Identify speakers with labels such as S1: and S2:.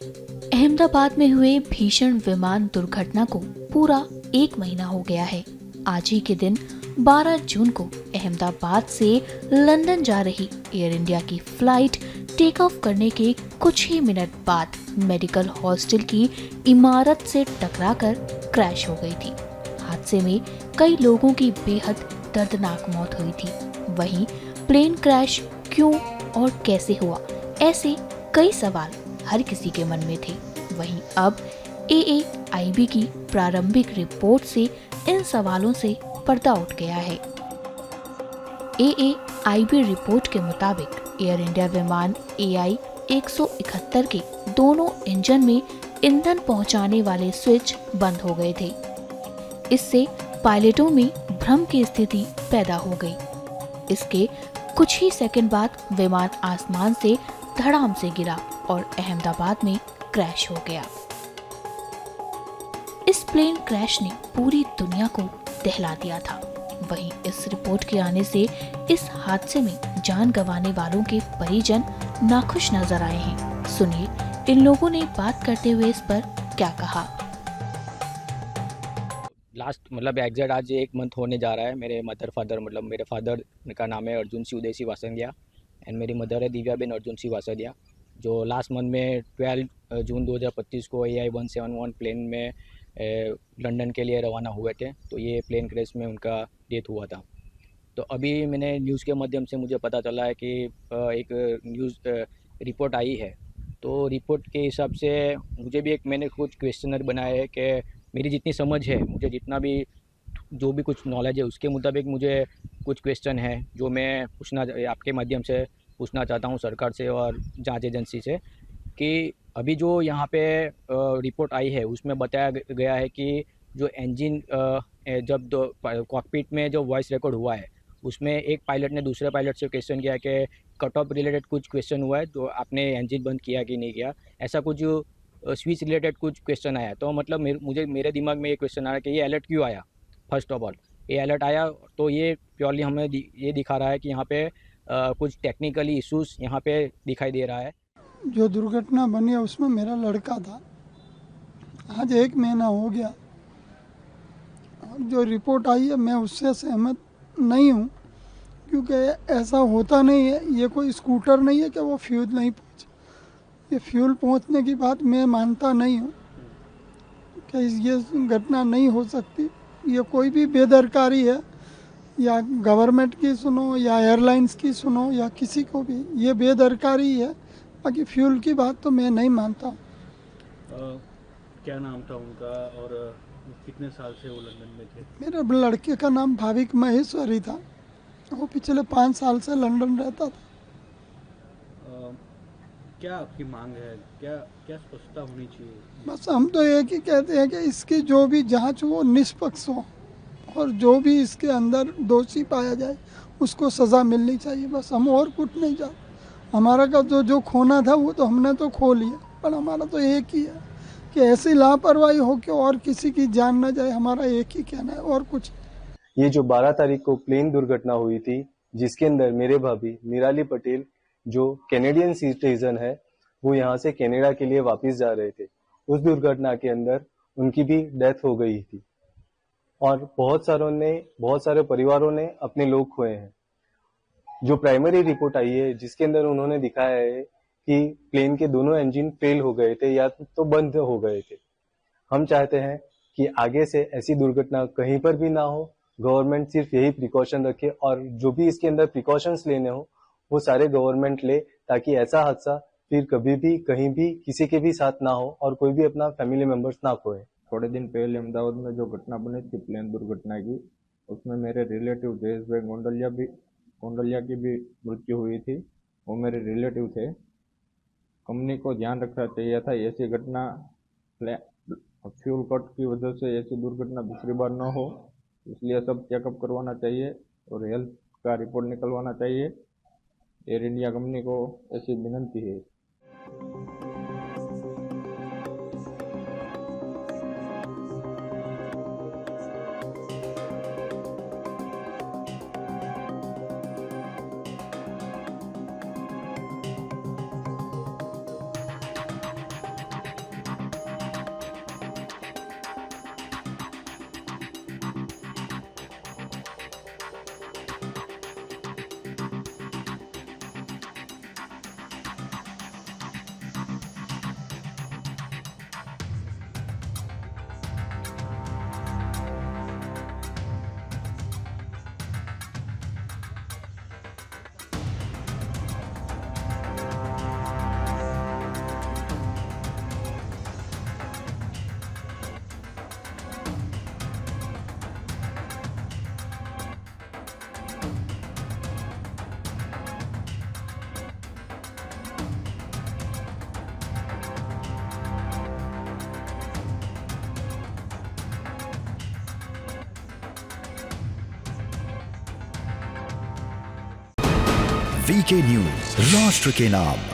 S1: अहमदाबाद में हुए भीषण विमान दुर्घटना को पूरा 1 महीना हो गया है। आज ही के दिन 12 जून को अहमदाबाद से लंदन जा रही एयर इंडिया की फ्लाइट टेक ऑफ करने के कुछ ही मिनट बाद मेडिकल हॉस्टल की इमारत से टकराकर क्रैश हो गई थी। हादसे में कई लोगों की बेहद दर्दनाक मौत हुई थी। वहीं प्लेन क्रैश क्यों और कैसे हुआ, ऐसे कई सवाल हर किसी के मन में थे। वहीं अब AAIB की प्रारंभिक रिपोर्ट से इन सवालों से पर्दा उठ गया है। AAIB रिपोर्ट के मुताबिक एयर इंडिया विमान AI 171 के दोनों इंजन में ईंधन पहुंचाने वाले स्विच बंद हो गए थे। इससे पायलटों में भ्रम की स्थिति पैदा हो गई। इसके कुछ ही सेकंड बाद विमान आसमान से धड़ाम से गिरा और अहमदाबाद में क्रैश हो गया। इस प्लेन क्रैश ने पूरी दुनिया को दहला दिया था। वहीं इस रिपोर्ट के आने से इस हादसे में जान गंवाने वालों के परिजन नाखुश नजर आए हैं। सुनिए इन लोगों ने बात करते हुए इस पर क्या कहा।
S2: लास्ट एग्जैक्ट आज 1 मंथ होने जा रहा है। मेरे मेरे फादर का नाम है अर्जुन सिंह उदय सिंह वासंदिया एंड मेरी मदर है दिव्या बेन अर्जुन सिंह वासंदिया, जो लास्ट मंथ में 12 जून 2025 को AI 171 प्लेन में लंदन के लिए रवाना हुए थे। तो ये प्लेन क्रैश में उनका डेथ हुआ था। तो अभी मैंने न्यूज़ के माध्यम से मुझे पता चला है कि एक न्यूज़ रिपोर्ट आई है। तो रिपोर्ट के हिसाब से मुझे भी मैंने कुछ क्वेश्चनर बनाए हैं कि मेरी जितनी समझ है, मुझे जितना भी जो भी कुछ नॉलेज है उसके मुताबिक मुझे कुछ क्वेश्चन है जो मैं आपके माध्यम से पूछना चाहता हूँ सरकार से और जांच एजेंसी से कि अभी जो यहाँ पे रिपोर्ट आई है उसमें बताया गया है कि जो इंजन जब कॉकपिट में जो वॉइस रिकॉर्ड हुआ है उसमें एक पायलट ने दूसरे पायलट से क्वेश्चन किया कि कट ऑफ रिलेटेड कुछ क्वेश्चन हुआ है तो आपने इंजन बंद किया कि नहीं किया, ऐसा कुछ स्विच रिलेटेड कुछ क्वेश्चन आया। तो मेरे दिमाग में ये क्वेश्चन आया कि ये अलर्ट क्यों आया। फर्स्ट ऑफ ऑल ये अलर्ट आया तो ये प्योरली हमें ये दिखा रहा है कि यहाँ पे कुछ टेक्निकली इश्यूज यहाँ पे दिखाई दे रहा है।
S3: जो दुर्घटना बनी है उसमें मेरा लड़का था। आज 1 महीना हो गया। जो रिपोर्ट आई है मैं उससे सहमत नहीं हूँ, क्योंकि ऐसा होता नहीं है। ये कोई स्कूटर नहीं है कि वो फ्यूल नहीं पहुँचे। ये फ्यूल पहुँचने की बात मैं मानता नहीं हूँ कि ये घटना नहीं हो सकती। ये कोई भी बेदरकारी है, या गवर्नमेंट की सुनो या एयरलाइंस की सुनो या किसी को भी, ये बेदरकारी है। बाकी फ्यूल की बात तो मैं नहीं मानता।
S4: क्या नाम था उनका और कितने साल से वो लंदन में थे?
S3: मेरे लड़के का नाम भाविक महेश्वरी था। वो पिछले 5 साल से लंदन रहता था।
S4: क्या आपकी मांग है, क्या स्पष्टता होनी चाहिए?
S3: बस हम तो एक ही कहते हैं कि इसकी जो भी जांच हो निष्पक्ष हो और जो भी इसके अंदर दोषी पाया जाए उसको सज़ा मिलनी चाहिए। बस हम और कुछ नहीं चाहते। हमारा का जो खोना था वो तो हमने तो खो लिया, पर हमारा तो एक ही है कि ऐसी लापरवाही हो कि और किसी की जान न जाए। हमारा एक ही कहना है और कुछ।
S5: ये जो 12 तारीख को प्लेन दुर्घटना हुई थी जिसके अंदर मेरे भाभी निराली पटेल जो कैनेडियन सिटीजन है वो यहाँ से कनाडा के लिए वापस जा रहे थे, उस दुर्घटना के अंदर उनकी भी डेथ हो गई थी और बहुत सारे परिवारों ने अपने लोग खोए हैं। जो प्राइमरी रिपोर्ट आई है जिसके अंदर उन्होंने दिखाया है कि प्लेन के दोनों इंजन फेल हो गए थे या तो बंद हो गए थे। हम चाहते हैं कि आगे से ऐसी दुर्घटना कहीं पर भी ना हो। गवर्नमेंट सिर्फ यही प्रिकॉशन रखे और जो भी इसके अंदर प्रिकॉशंस लेने हो वो सारे गवर्नमेंट ले, ताकि ऐसा हादसा फिर कभी भी कहीं भी किसी के भी साथ ना हो और कोई भी अपना फैमिली मेंबर्स ना खोए।
S6: थोड़े दिन पहले अहमदाबाद में जो घटना बनी थी प्लेन दुर्घटना की, उसमें मेरे रिलेटिव जयेश भाई गोंडलिया की भी मृत्यु हुई थी। वो मेरे रिलेटिव थे। कंपनी को ध्यान रखना चाहिए था ऐसी घटना फ्यूल कट की वजह से ऐसी दुर्घटना दूसरी बार न हो, इसलिए सब चेकअप करवाना चाहिए और हेल्थ का रिपोर्ट निकलवाना चाहिए। एयर इंडिया कंपनी को ऐसी विनंती है।
S7: वीके न्यूज, राष्ट्र के नाम।